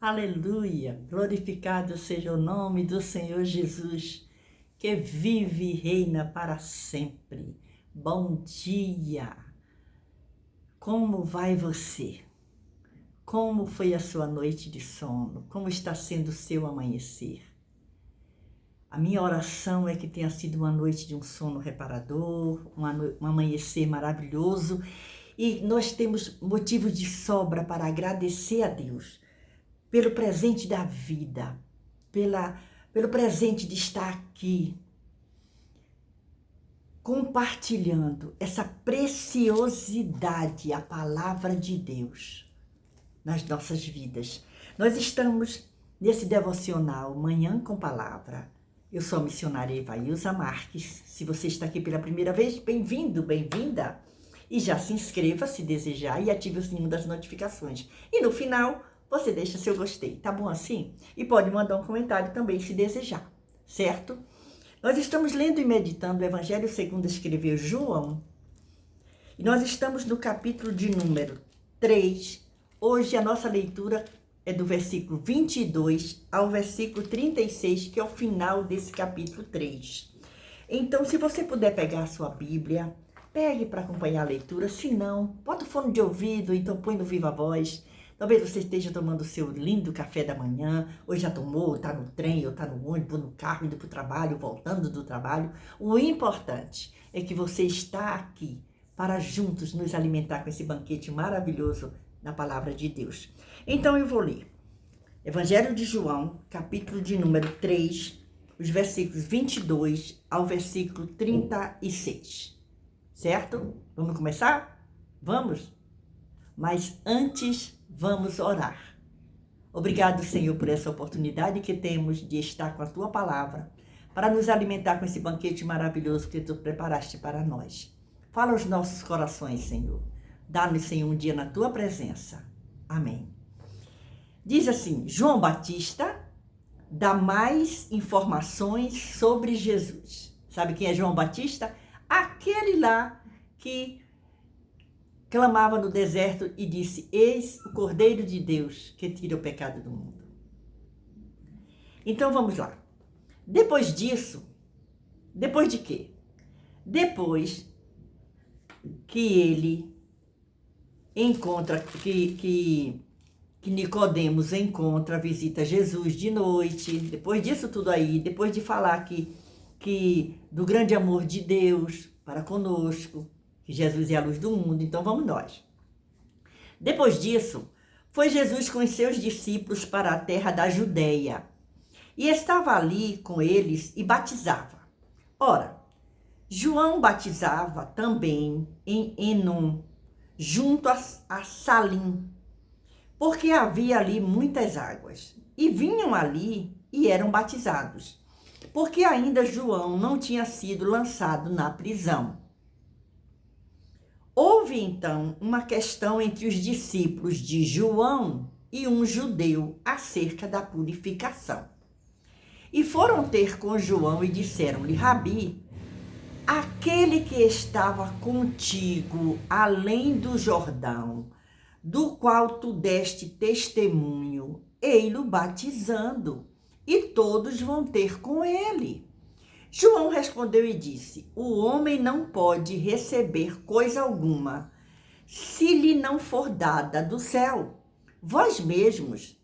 Aleluia! Glorificado seja o nome do Senhor Jesus, que vive e reina para sempre. Bom dia! Como vai você? Como foi a sua noite de sono? Como está sendo o seu amanhecer? A minha oração é que tenha sido uma noite de um sono reparador, um amanhecer maravilhoso, e nós temos motivo de sobra para agradecer a Deus pelo presente da vida, pelo presente de estar aqui, compartilhando essa preciosidade, a palavra de Deus nas nossas vidas. Nós estamos nesse devocional Manhã com Palavra. Eu sou a missionária Evailza Marques. Se você está aqui pela primeira vez, bem-vindo, bem-vinda. E já se inscreva se desejar e ative o sininho das notificações. E no final, você deixa seu gostei, tá bom assim? E pode mandar um comentário também se desejar, certo? Nós estamos lendo e meditando o Evangelho segundo escreveu João. E nós estamos no capítulo de número 3. Hoje a nossa leitura é do versículo 22 ao versículo 36, que é o final desse capítulo 3. Então, se você puder pegar a sua Bíblia, pegue para acompanhar a leitura. Se não, bota o fone de ouvido, então põe no Viva Voz. Talvez você esteja tomando o seu lindo café da manhã, ou já tomou, está no trem, ou está no ônibus, no carro, indo para o trabalho, voltando do trabalho. O importante é que você está aqui para juntos nos alimentar com esse banquete maravilhoso na palavra de Deus. Então eu vou ler Evangelho de João, capítulo de número 3, os versículos 22 ao versículo 36. Certo? Vamos começar? Vamos? Mas antes, vamos orar. Obrigado, Senhor, por essa oportunidade que temos de estar com a Tua palavra, para nos alimentar com esse banquete maravilhoso que Tu preparaste para nós. Fala aos nossos corações, Senhor. Dá-nos, Senhor, um dia na Tua presença. Amém. Diz assim, João Batista dá mais informações sobre Jesus. Sabe quem é João Batista? Aquele lá que clamava no deserto e disse, eis o Cordeiro de Deus que tira o pecado do mundo. Então vamos lá. Depois disso, depois de quê? Depois que ele encontra, que Nicodemos encontra, visita Jesus de noite, depois disso tudo aí, depois de falar que do grande amor de Deus para conosco, que Jesus é a luz do mundo, então vamos nós. Depois disso, foi Jesus com os seus discípulos para a terra da Judeia, e estava ali com eles e batizava. Ora, João batizava também em Enom, junto a Salim, porque havia ali muitas águas, e vinham ali e eram batizados, porque ainda João não tinha sido lançado na prisão. Houve então uma questão entre os discípulos de João e um judeu acerca da purificação. E foram ter com João e disseram-lhe, Rabi, aquele que estava contigo além do Jordão, do qual tu deste testemunho, ei-lo batizando, e todos vão ter com ele. João respondeu e disse, o homem não pode receber coisa alguma, se lhe não for dada do céu. Vós mesmos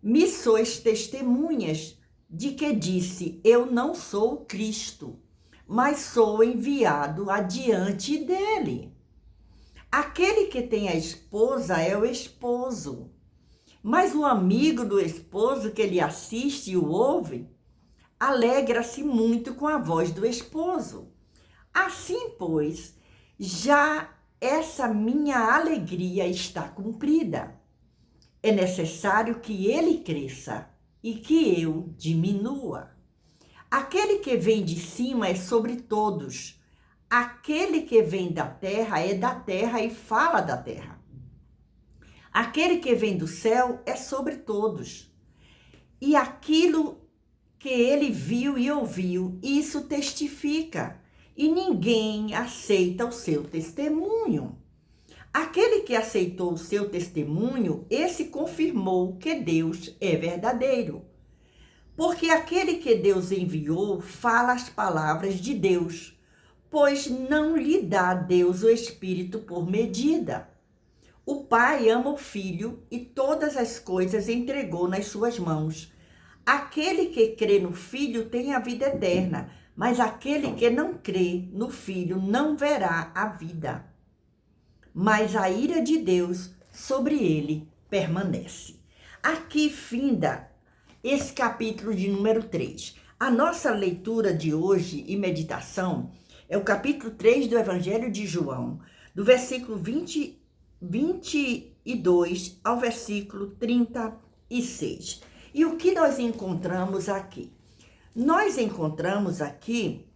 me sois testemunhas de que disse, eu não sou o Cristo, mas sou enviado adiante dele. Aquele que tem a esposa é o esposo, mas o amigo do esposo que lhe assiste e o ouve, alegra-se muito com a voz do esposo. Assim, pois, já essa minha alegria está cumprida. É necessário que ele cresça e que eu diminua. Aquele que vem de cima é sobre todos. Aquele que vem da terra é da terra e fala da terra. Aquele que vem do céu é sobre todos. E aquilo que ele viu e ouviu, isso testifica. E ninguém aceita o seu testemunho. Aquele que aceitou o seu testemunho, esse confirmou que Deus é verdadeiro. Porque aquele que Deus enviou fala as palavras de Deus, pois não lhe dá Deus o Espírito por medida. O Pai ama o Filho e todas as coisas entregou nas suas mãos. Aquele que crê no Filho tem a vida eterna, mas aquele que não crê no Filho não verá a vida. Mas a ira de Deus sobre ele permanece. Aqui finda esse capítulo de número 3. A nossa leitura de hoje e meditação é o capítulo 3 do Evangelho de João, do versículo 22 ao versículo 36. E o que nós encontramos aqui? Nós encontramos aqui,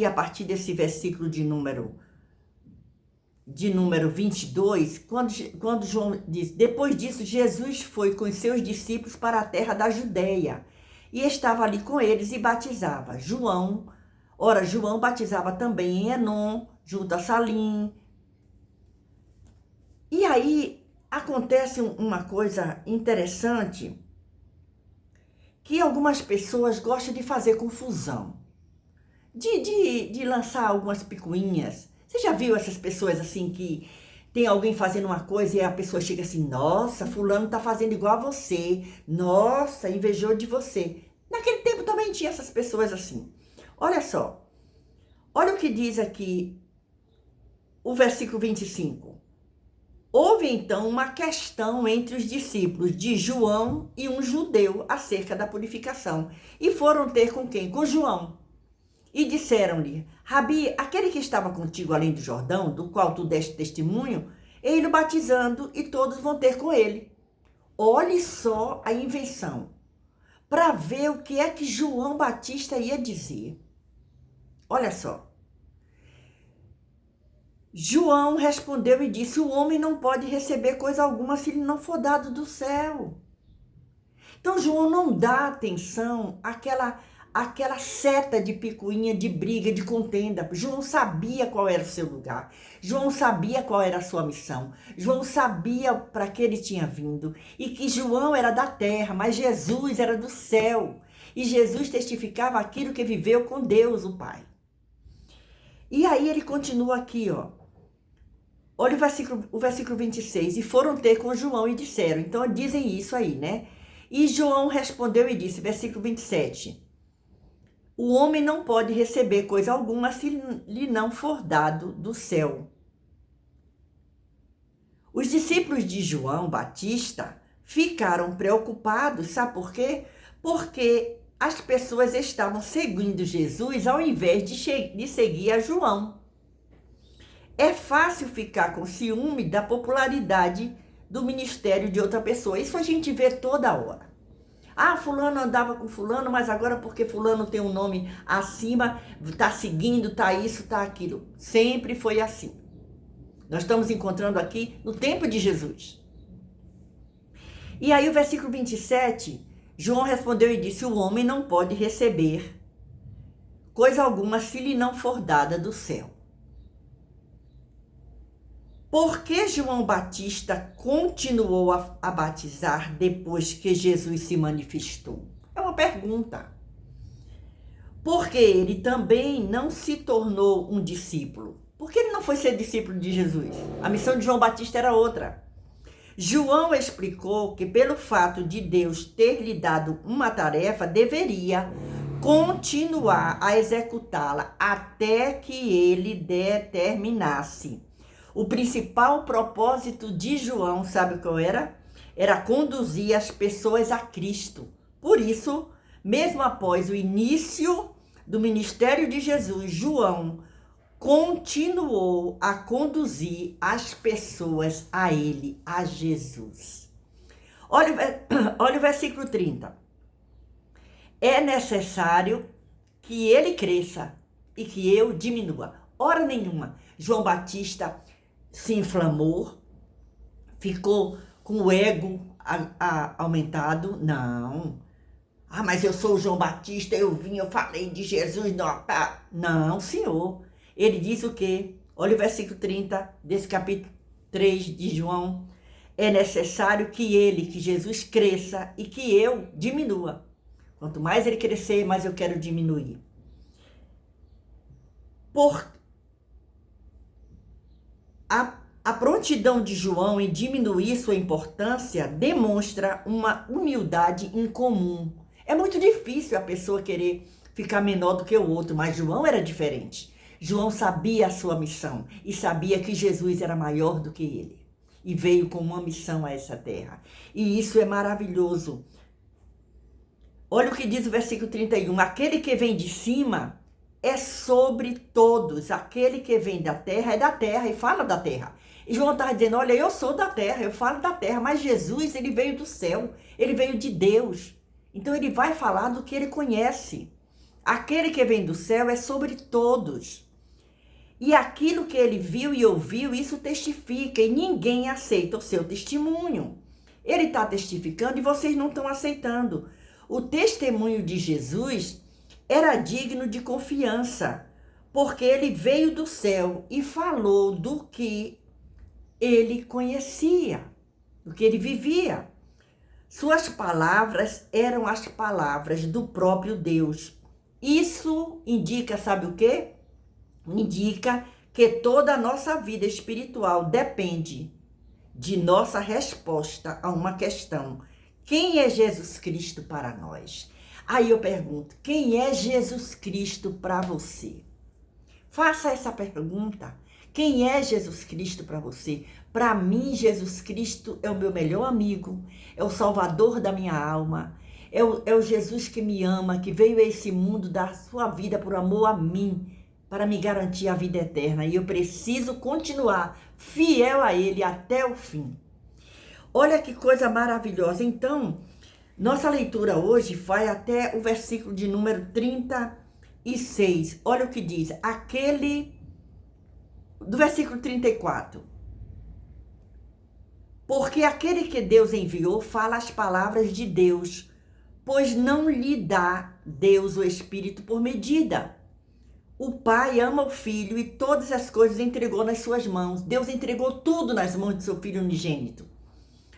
a partir desse versículo de número 22, quando João diz: depois disso, Jesus foi com os seus discípulos para a terra da Judeia e estava ali com eles e batizava. João batizava também em Enom, junto a Salim. E aí acontece uma coisa interessante, que algumas pessoas gostam de fazer confusão, de lançar algumas picuinhas. Você já viu essas pessoas assim que tem alguém fazendo uma coisa e a pessoa chega assim: nossa, fulano tá fazendo igual a você, nossa, invejou de você. Naquele tempo também tinha essas pessoas assim. Olha só, olha o que diz aqui o versículo 25. Houve então uma questão entre os discípulos de João e um judeu acerca da purificação. E foram ter com quem? Com João. E disseram-lhe: Rabi, aquele que estava contigo além do Jordão, do qual tu deste testemunho, ele o batizando e todos vão ter com ele. Olhe só a invenção, para ver o que é que João Batista ia dizer. Olha só. João respondeu e disse: o homem não pode receber coisa alguma se lhe não for dado do céu. Então João não dá atenção àquela seta de picuinha, de briga, de contenda. João sabia qual era o seu lugar. João sabia qual era a sua missão. João sabia para que ele tinha vindo. E que João era da terra, mas Jesus era do céu. E Jesus testificava aquilo que viveu com Deus, o Pai. E aí ele continua aqui, ó. Olha o versículo 26. E foram ter com João e disseram. Então dizem isso aí, né? E João respondeu e disse, versículo 27. O homem não pode receber coisa alguma se lhe não for dado do céu. Os discípulos de João Batista ficaram preocupados, sabe por quê? Porque as pessoas estavam seguindo Jesus ao invés de seguir a João. É fácil ficar com ciúme da popularidade do ministério de outra pessoa. Isso a gente vê toda hora. Ah, fulano andava com fulano, mas agora porque fulano tem um nome acima, tá seguindo, tá isso, tá aquilo. Sempre foi assim. Nós estamos encontrando aqui no tempo de Jesus. E aí o versículo 27, João respondeu e disse, o homem não pode receber coisa alguma se lhe não for dada do céu. Por que João Batista continuou a batizar depois que Jesus se manifestou? É uma pergunta. Porque ele também não se tornou um discípulo. Por que ele não foi ser discípulo de Jesus? A missão de João Batista era outra. João explicou que pelo fato de Deus ter lhe dado uma tarefa, deveria continuar a executá-la até que ele determinasse. O principal propósito de João, sabe qual era? Era conduzir as pessoas a Cristo. Por isso, mesmo após o início do ministério de Jesus, João continuou a conduzir as pessoas a ele, a Jesus. Olha o versículo 30. É necessário que ele cresça e que eu diminua. Hora nenhuma, João Batista se inflamou, ficou com o ego aumentado. Não. Ah, mas eu sou o João Batista, eu vim, eu falei de Jesus. Não, senhor. Ele diz o quê? Olha o versículo 30 desse capítulo 3 de João. É necessário que Jesus cresça e que eu diminua. Quanto mais ele crescer, mais eu quero diminuir. A prontidão de João em diminuir sua importância demonstra uma humildade incomum. É muito difícil a pessoa querer ficar menor do que o outro, mas João era diferente. João sabia a sua missão e sabia que Jesus era maior do que ele. E veio com uma missão a essa terra. E isso é maravilhoso. Olha o que diz o versículo 31. Aquele que vem de cima é sobre todos. Aquele que vem da terra é da terra e fala da terra. E João está dizendo, olha, eu sou da terra, eu falo da terra. Mas Jesus, ele veio do céu. Ele veio de Deus. Então ele vai falar do que ele conhece. Aquele que vem do céu é sobre todos. E aquilo que ele viu e ouviu, isso testifica, e ninguém aceita o seu testemunho. Ele está testificando e vocês não estão aceitando. O testemunho de Jesus era digno de confiança, porque ele veio do céu e falou do que ele conhecia, do que ele vivia. Suas palavras eram as palavras do próprio Deus. Isso indica, sabe o quê? Indica que toda a nossa vida espiritual depende de nossa resposta a uma questão. Quem é Jesus Cristo para nós? Aí eu pergunto, quem é Jesus Cristo para você? Faça essa pergunta. Quem é Jesus Cristo para você? Para mim, Jesus Cristo é o meu melhor amigo, é o salvador da minha alma, é o Jesus que me ama, que veio a esse mundo dar sua vida por amor a mim, para me garantir a vida eterna. E eu preciso continuar fiel a Ele até o fim. Olha que coisa maravilhosa. Então, nossa leitura hoje vai até o versículo de número 36. Olha o que diz. Do versículo 34. Porque aquele que Deus enviou fala as palavras de Deus, pois não lhe dá Deus o Espírito por medida. O Pai ama o Filho e todas as coisas entregou nas suas mãos. Deus entregou tudo nas mãos de seu Filho unigênito.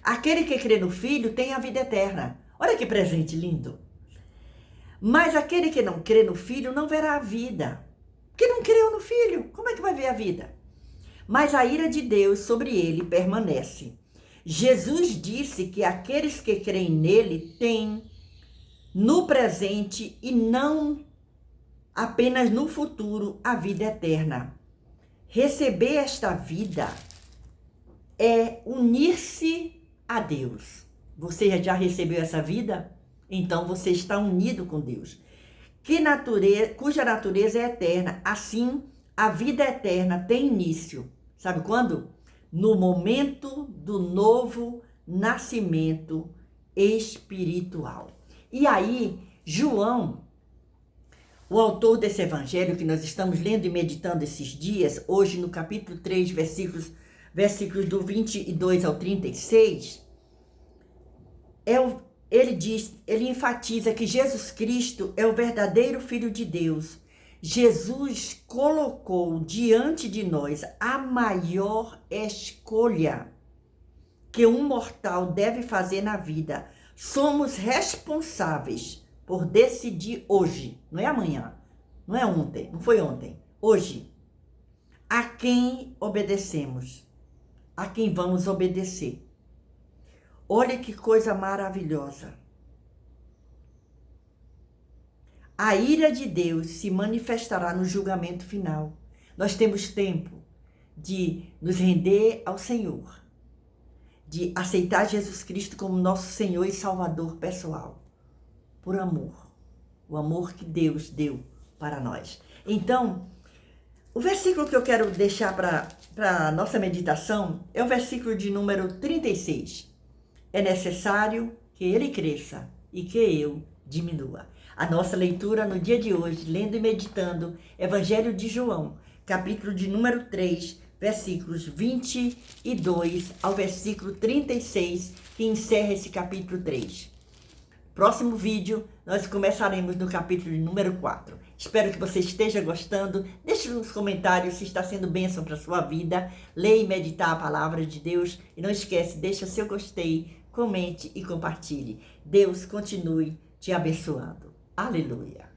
Aquele que crê no Filho tem a vida eterna. Olha que presente lindo. Mas aquele que não crê no Filho não verá a vida. Porque não creu no Filho, como é que vai ver a vida? Mas a ira de Deus sobre ele permanece. Jesus disse que aqueles que creem nele têm no presente e não apenas no futuro a vida eterna. Receber esta vida é unir-se a Deus. Você já recebeu essa vida? Então você está unido com Deus. Cuja natureza é eterna. Assim, a vida eterna tem início. Sabe quando? No momento do novo nascimento espiritual. E aí, João, o autor desse evangelho que nós estamos lendo e meditando esses dias, hoje no capítulo 3, versículos do 22 ao 36, ele enfatiza que Jesus Cristo é o verdadeiro Filho de Deus. Jesus colocou diante de nós a maior escolha que um mortal deve fazer na vida. Somos responsáveis por decidir hoje, não é amanhã, não é ontem, não foi ontem, hoje, a quem obedecemos, a quem vamos obedecer. Olha que coisa maravilhosa. A ira de Deus se manifestará no julgamento final. Nós temos tempo de nos render ao Senhor, de aceitar Jesus Cristo como nosso Senhor e Salvador pessoal, por amor, o amor que Deus deu para nós. Então, o versículo que eu quero deixar para a nossa meditação é o versículo de número 36. É necessário que ele cresça e que eu diminua. A nossa leitura no dia de hoje, lendo e meditando, Evangelho de João, capítulo de número 3, versículos 22 ao versículo 36, que encerra esse capítulo 3. Próximo vídeo, nós começaremos no capítulo número 4. Espero que você esteja gostando. Deixe nos comentários se está sendo bênção para a sua vida. Leia e meditar a palavra de Deus. E não esquece, deixa seu gostei, comente e compartilhe. Deus continue te abençoando. Aleluia.